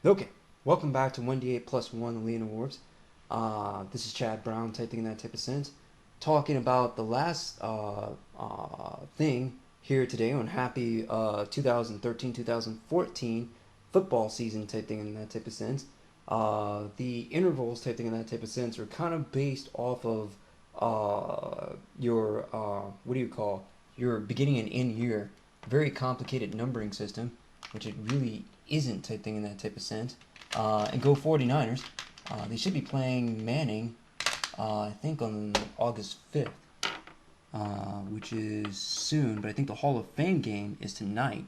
Okay, welcome back to 1d8 plus 1, the Leonal Orbs. This is Chad Brown, typing in that type of sense. Talking about the last thing here today on happy 2013-2014 football season type thing in that type of sense. The intervals type thing in that type of sense are kind of based off of your, what do you call, your beginning and end year. Very complicated numbering system, which it really isn't type thing in that type of sense. And go 49ers. They should be playing Manning, I think on August 5th, which is soon, but I think the Hall of Fame game is tonight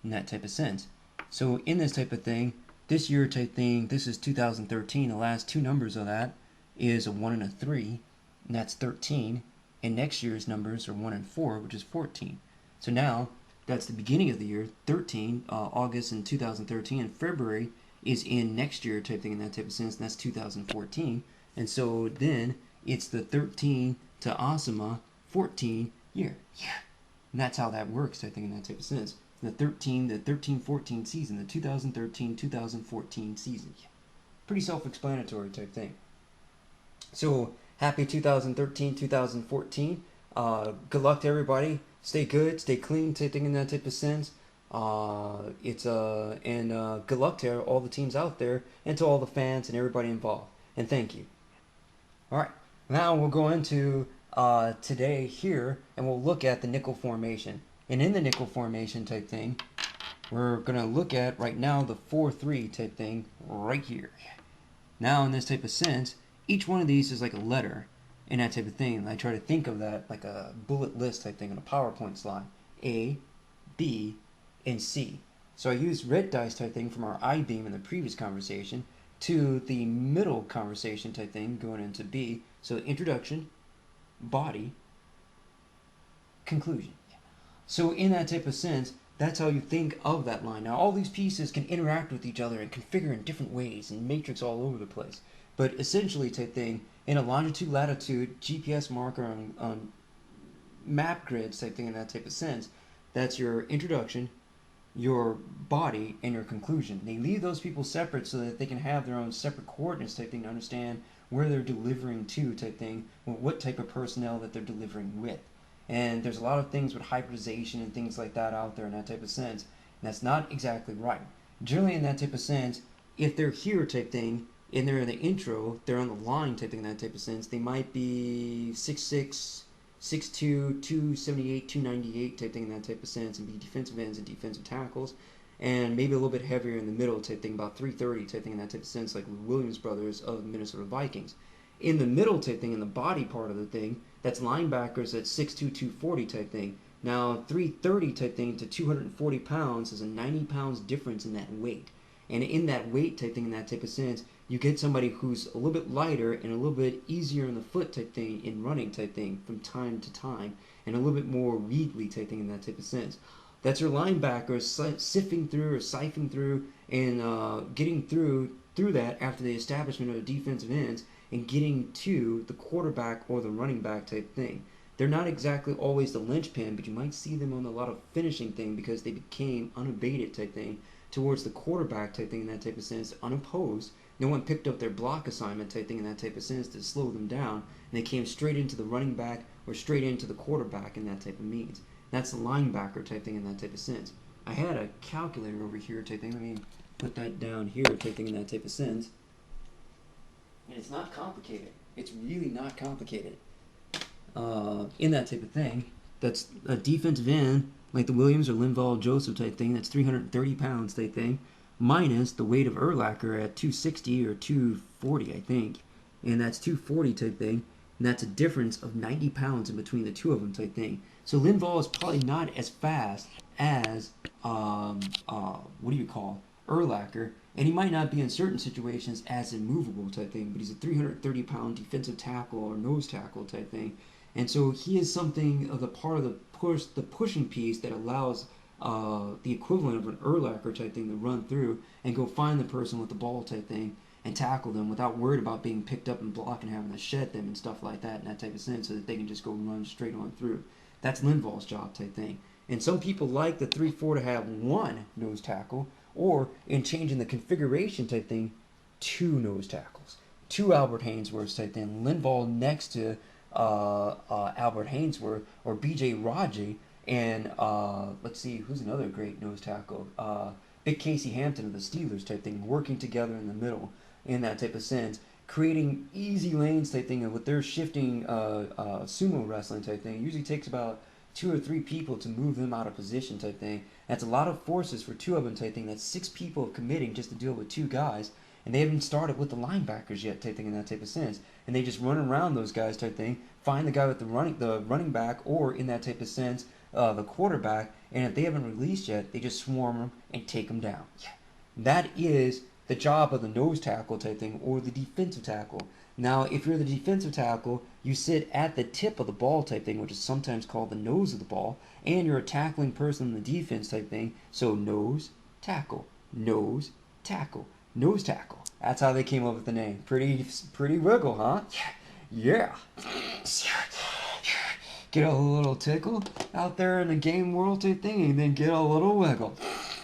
in that type of sense. So in this type of thing, this year type thing, this is 2013, the last two numbers of that is a 1 and a 3, and that's 13, and next year's numbers are 1 and 4, which is 14. So now, that's the beginning of the year, 13, August in 2013, and February is in next year type thing in that type of sense, and that's 2014. And so then it's the 13 to Asuma 14 year. Yeah. And that's how that works, I think, in that type of sense. The 13-14 season, the 2013-2014 season. Yeah. Pretty self-explanatory type thing. So happy 2013-2014. Good luck to everybody. Stay good, stay clean, type thing in that type of sense. Good luck to all the teams out there and to all the fans and everybody involved. And thank you. All right, now we'll go into today here, and we'll look at the nickel formation. And in the nickel formation type thing, we're gonna look at right now the 4-3 type thing right here. Now in this type of sense, each one of these is like a letter in that type of thing. And I try to think of that like a bullet list type thing on a PowerPoint slide. A, B, and C. So I used red dice type thing from our I-beam in the previous conversation to the middle conversation type thing going into B. So introduction, body, conclusion. So in that type of sense, that's how you think of that line. Now all these pieces can interact with each other and configure in different ways and matrix all over the place. But essentially type thing, in a longitude, latitude, GPS marker on map grids type thing in that type of sense, that's your introduction, your body, and your conclusion. They leave those people separate so that they can have their own separate coordinates type thing to understand where they're delivering to type thing, what type of personnel that they're delivering with. And there's a lot of things with hybridization and things like that out there in that type of sense. And that's not exactly right. Generally in that type of sense, if they're here type thing, and they're in the intro, they're on the line type thing in that type of sense, they might be 6'6", 6'2", 278, 298 type thing in that type of sense, and be defensive ends and defensive tackles, and maybe a little bit heavier in the middle type thing, about 330 type thing in that type of sense, like the Williams brothers of the Minnesota Vikings. In the middle type thing, in the body part of the thing, that's linebackers at 6'2", 240 type thing. Now 330 type thing to 240 pounds is a 90 pounds difference in that weight. And in that weight type thing, in that type of sense, you get somebody who's a little bit lighter and a little bit easier in the foot type thing, in running type thing from time to time, and a little bit more weedly type thing in that type of sense. That's your linebacker sifting through or siphoning through and getting through that after the establishment of the defensive ends and getting to the quarterback or the running back type thing. They're not exactly always the linchpin, but you might see them on a lot of finishing thing because they became unabated type thing towards the quarterback type thing in that type of sense, unopposed. No one picked up their block assignment type thing in that type of sense to slow them down, and they came straight into the running back or straight into the quarterback in that type of means. That's the linebacker type thing in that type of sense. I had a calculator over here type thing. Let me put that down here type thing in that type of sense. And it's not complicated. It's really not complicated. In that type of thing, that's a defensive end like the Williams or Linval Joseph type thing. That's 330 pounds type thing, minus the weight of Urlacher at 260 or 240, I think, and that's 240 type thing. And that's a difference of 90 pounds in between the two of them type thing. So Linval is probably not as fast as what do you call Urlacher, and he might not be in certain situations as immovable type thing, but he's a 330-pound defensive tackle or nose tackle type thing, and so he is something of the part of the pushing piece that allows the equivalent of an Urlacher type thing to run through and go find the person with the ball type thing and tackle them without worried about being picked up and blocked and having to shed them and stuff like that in that type of sense so that they can just go run straight on through. That's Linval's job type thing. And some people like the 3-4 to have one nose tackle, or in changing the configuration type thing, 2 nose tackles, 2 Albert Haynesworths type thing, Linval next to Albert Haynesworth or B.J. Raji, and let's see, who's another great nose tackle? Big Casey Hampton of the Steelers type thing, working together in the middle in that type of sense, creating easy lanes type thing with their shifting sumo wrestling type thing. It usually takes about 2 or 3 people to move them out of position type thing. That's a lot of forces for 2 of them type thing. That's 6 people committing just to deal with 2 guys. And they haven't started with the linebackers yet type thing in that type of sense. And they just run around those guys type thing, find the guy with the running back, or in that type of sense, the quarterback. And if they haven't released yet, they just swarm them and take them down. Yeah. That is the job of the nose tackle type thing, or the defensive tackle. Now, if you're the defensive tackle, you sit at the tip of the ball type thing, which is sometimes called the nose of the ball, and you're a tackling person in the defense type thing. So nose, tackle, nose, tackle, nose tackle. That's how they came up with the name. Pretty wiggle, huh? Yeah. Get a little tickle out there in the game world type thing, and then get a little wiggle.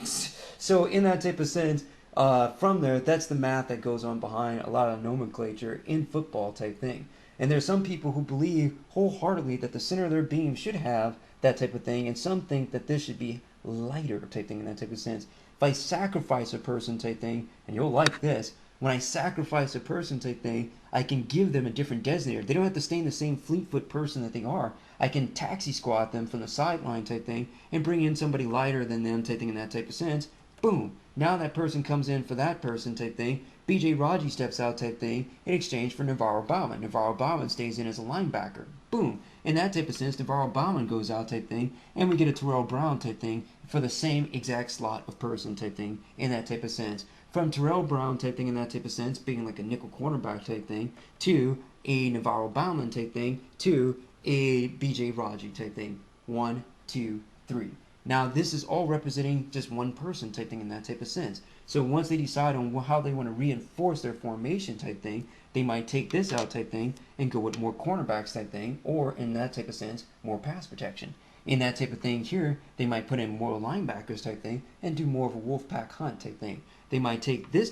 So in that type of sense, from there, that's the math that goes on behind a lot of nomenclature in football type thing. And there's some people who believe wholeheartedly that the center of their beam should have that type of thing, and some think that this should be lighter type thing in that type of sense. If I sacrifice a person type thing, and you'll like this, when I sacrifice a person type thing, I can give them a different designator. They don't have to stay in the same fleet-foot person that they are. I can taxi squat them from the sideline type thing and bring in somebody lighter than them type thing in that type of sense. Boom. Now that person comes in for that person type thing. B.J. Raji steps out type thing in exchange for Navarro Bauman. Navarro Bauman stays in as a linebacker. Boom. In that type of sense, Navarro Bauman goes out type thing, and we get a Terrell Brown type thing for the same exact slot of person type thing in that type of sense. From Terrell Brown type thing in that type of sense, being like a nickel cornerback type thing, to a Navarro Bauman type thing, to a B.J. Raji type thing. 1, 2, 3. Now, this is all representing just one person type thing in that type of sense. So once they decide on how they want to reinforce their formation type thing, they might take this out type thing and go with more cornerbacks type thing, or in that type of sense, more pass protection. In that type of thing here, they might put in more linebackers type thing and do more of a wolf pack hunt type thing. They might take this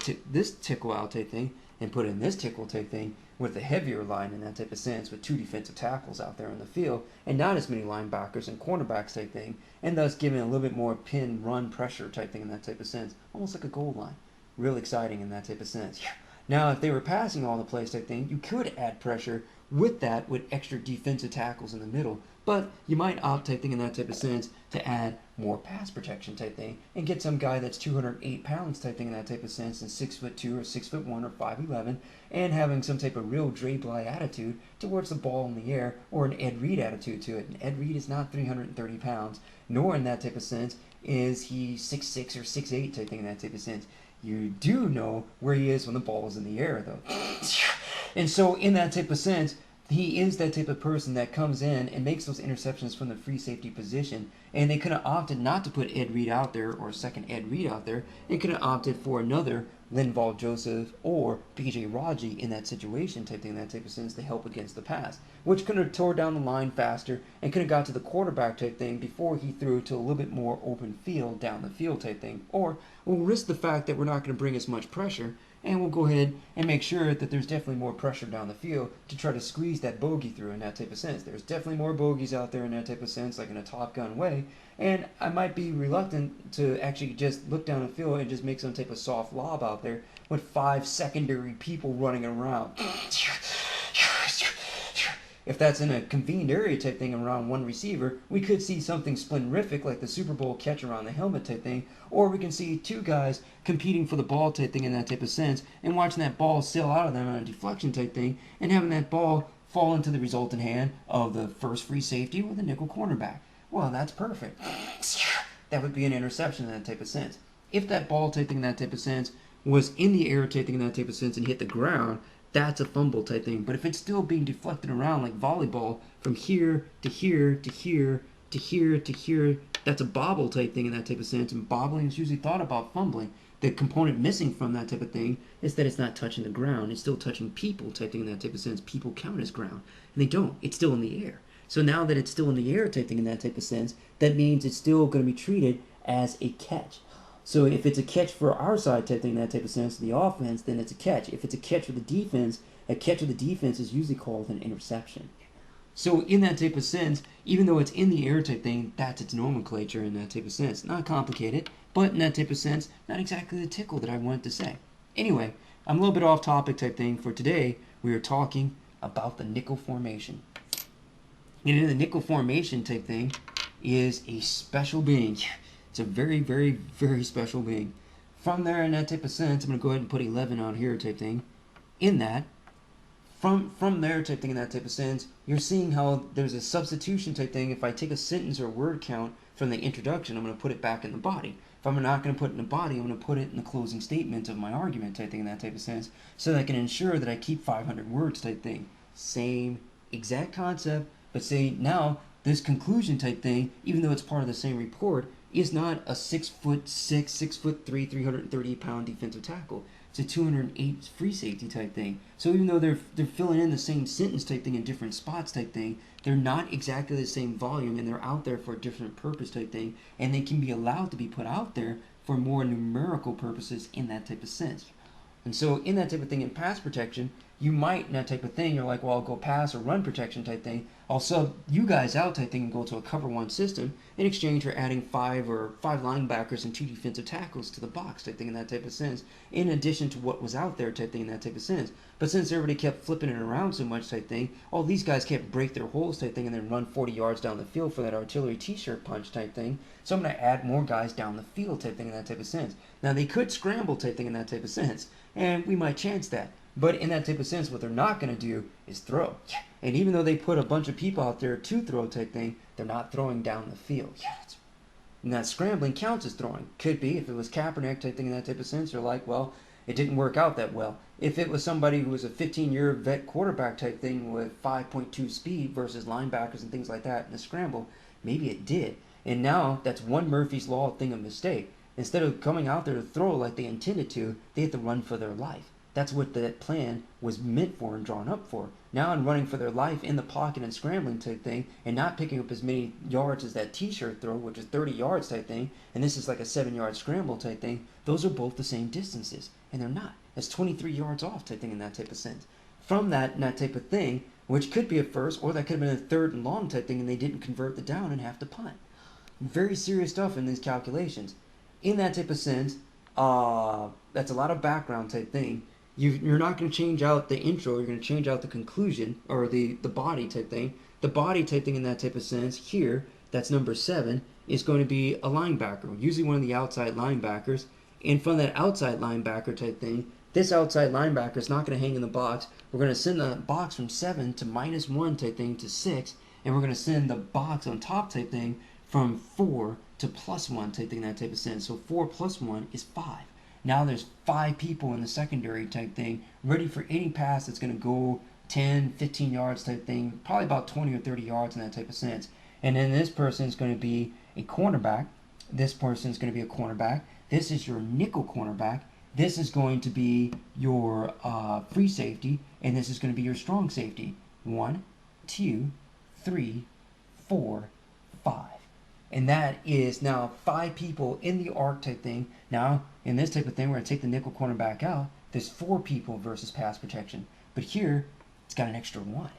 tickle out type thing and put in this tickle type thing with a heavier line in that type of sense, with 2 defensive tackles out there in the field and not as many linebackers and cornerbacks type thing, and thus giving a little bit more pin run pressure type thing in that type of sense, almost like a goal line. Real exciting in that type of sense. Yeah. Now, if they were passing all the plays type thing, you could add pressure with that, with extra defensive tackles in the middle, but you might opt type thing in that type of sense to add more pass protection type thing and get some guy that's 208 pounds type thing in that type of sense, and 6'2" or 6'1" or 5'11", and having some type of real Dre Bly attitude towards the ball in the air, or an Ed Reed attitude to it. And Ed Reed is not 330 pounds, nor in that type of sense is he 6'6" or 6'8" type thing in that type of sense. You do know where he is when the ball is in the air, though. And so in that type of sense, he is that type of person that comes in and makes those interceptions from the free safety position. And they could have opted not to put Ed Reed out there, or a second Ed Reed out there. They could have opted for another Linval Joseph or B.J. Raji in that situation type thing, in that type of sense, to help against the pass, which could have tore down the line faster and could have got to the quarterback type thing before he threw to a little bit more open field, down the field type thing. Or we'll risk the fact that we're not going to bring as much pressure, and we'll go ahead and make sure that there's definitely more pressure down the field to try to squeeze that bogey through in that type of sense. There's definitely more bogeys out there in that type of sense, like in a Top Gun way, and I might be reluctant to actually just look down the field and just make some type of soft lob out there with 5 secondary people running around. If that's in a convened area type thing around one receiver, we could see something splendorific like the Super Bowl catch around the helmet type thing, or we can see 2 guys competing for the ball type thing in that type of sense, and watching that ball sail out of them on a deflection type thing, and having that ball fall into the resultant hand of the first free safety or the nickel cornerback. Well, that's perfect. That would be an interception in that type of sense. If that ball type thing in that type of sense was in the air type thing in that type of sense and hit the ground, that's a fumble type thing. But if it's still being deflected around like volleyball from here to here to here to here to here, that's a bobble type thing in that type of sense. And bobbling is usually thought about fumbling. The component missing from that type of thing is that it's not touching the ground. It's still touching people type thing in that type of sense. People count as ground. And they don't. It's still in the air. So now that it's still in the air type thing in that type of sense, that means it's still going to be treated as a catch. So if it's a catch for our side type thing, that type of sense, the offense, then it's a catch. If it's a catch for the defense, a catch for the defense is usually called an interception. So in that type of sense, even though it's in the air type thing, that's its nomenclature in that type of sense. Not complicated, but in that type of sense, not exactly the tickle that I wanted to say. Anyway, I'm a little bit off topic type thing. For today, we are talking about the nickel formation. And in the nickel formation type thing is a special being. It's a very, very, very special being. From there, in that type of sense, I'm going to go ahead and put 11 on here type thing. In that, from there type thing in that type of sense, you're seeing how there's a substitution type thing. If I take a sentence or word count from the introduction, I'm going to put it back in the body. If I'm not going to put it in the body, I'm going to put it in the closing statement of my argument type thing in that type of sense, so that I can ensure that I keep 500 words type thing. Same exact concept, but say now this conclusion type thing, even though it's part of the same report, is not a 6'6", 6'3", 330-pound defensive tackle. It's a 208 free safety type thing. So even though they're filling in the same sentence type thing in different spots type thing, they're not exactly the same volume, and they're out there for a different purpose type thing, and they can be allowed to be put out there for more numerical purposes in that type of sense. And so in that type of thing in pass protection, you might, in that type of thing, you're like, well, I'll go pass or run protection type thing. I'll sub you guys out type thing and go to a cover one system in exchange for adding five linebackers and 2 defensive tackles to the box type thing in that type of sense, in addition to what was out there type thing in that type of sense. But since everybody kept flipping it around so much type thing, all these guys can't break their holes type thing and then run 40 yards down the field for that artillery t-shirt punch type thing. So I'm going to add more guys down the field type thing in that type of sense. Now they could scramble type thing in that type of sense, and we might chance that. But in that type of sense, what they're not going to do is throw. And even though they put a bunch of people out there to throw type thing, they're not throwing down the field. And that scrambling counts as throwing. Could be, if it was Kaepernick type thing in that type of sense, you're like, well, it didn't work out that well. If it was somebody who was a 15-year vet quarterback type thing with 5.2 speed versus linebackers and things like that in the scramble, maybe it did. And now that's one Murphy's Law thing of mistake. Instead of coming out there to throw like they intended to, they had to run for their life. That's what that plan was meant for and drawn up for. Now I'm running for their life in the pocket and scrambling type thing, and not picking up as many yards as that t-shirt throw, which is 30 yards type thing, and this is like a 7-yard scramble type thing. Those are both the same distances, and they're not. That's 23 yards off type thing in that type of sense. From that type of thing, which could be a first, or that could have been a 3rd and long type thing, and they didn't convert the down and have to punt. Very serious stuff in these calculations. In that type of sense, that's a lot of background type thing. You're not going to change out the intro, you're going to change out the conclusion, or the body type thing. The body type thing in that type of sense, here, that's number 7, is going to be a linebacker, usually one of the outside linebackers. And from that outside linebacker type thing, this outside linebacker is not going to hang in the box. We're going to send the box from 7 to -1 type thing to 6, and we're going to send the box on top type thing from 4 to +1 type thing in that type of sense. So 4 + 1 is 5. Now there's 5 people in the secondary type thing ready for any pass that's going to go 10, 15 yards type thing, probably about 20 or 30 yards in that type of sense. And then this person is going to be a cornerback. This person is going to be a cornerback. This is your nickel cornerback. This is going to be your free safety, and this is going to be your strong safety. 1, 2, 3, 4, 5. And that is now 5 people in the arc type thing. Now, in this type of thing, we're going to take the nickel cornerback out. There's 4 people versus pass protection. But here, it's got an extra 1.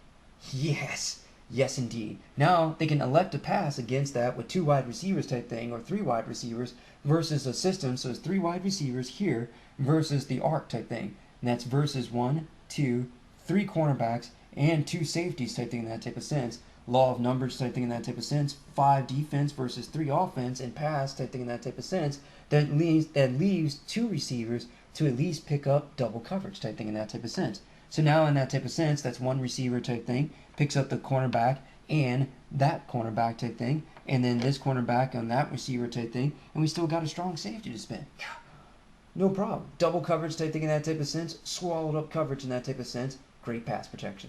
Yes. Yes, indeed. Now, they can elect to pass against that with 2 wide receivers type thing, or 3 wide receivers, versus a system. So it's 3 wide receivers here versus the arc type thing. And that's versus 1, 2, 3 cornerbacks, and 2 safeties type thing in that type of sense. Law of numbers type thing in that type of sense. 5 defense versus 3 offense, and pass type thing in that type of sense. That leaves 2 receivers to at least pick up double coverage type thing in that type of sense. So now in that type of sense, that's 1 receiver type thing, picks up the cornerback and that cornerback type thing, and then this cornerback on that receiver type thing, and we still got a strong safety to spin. No problem. Double coverage type thing in that type of sense, swallowed up coverage in that type of sense, great pass protection.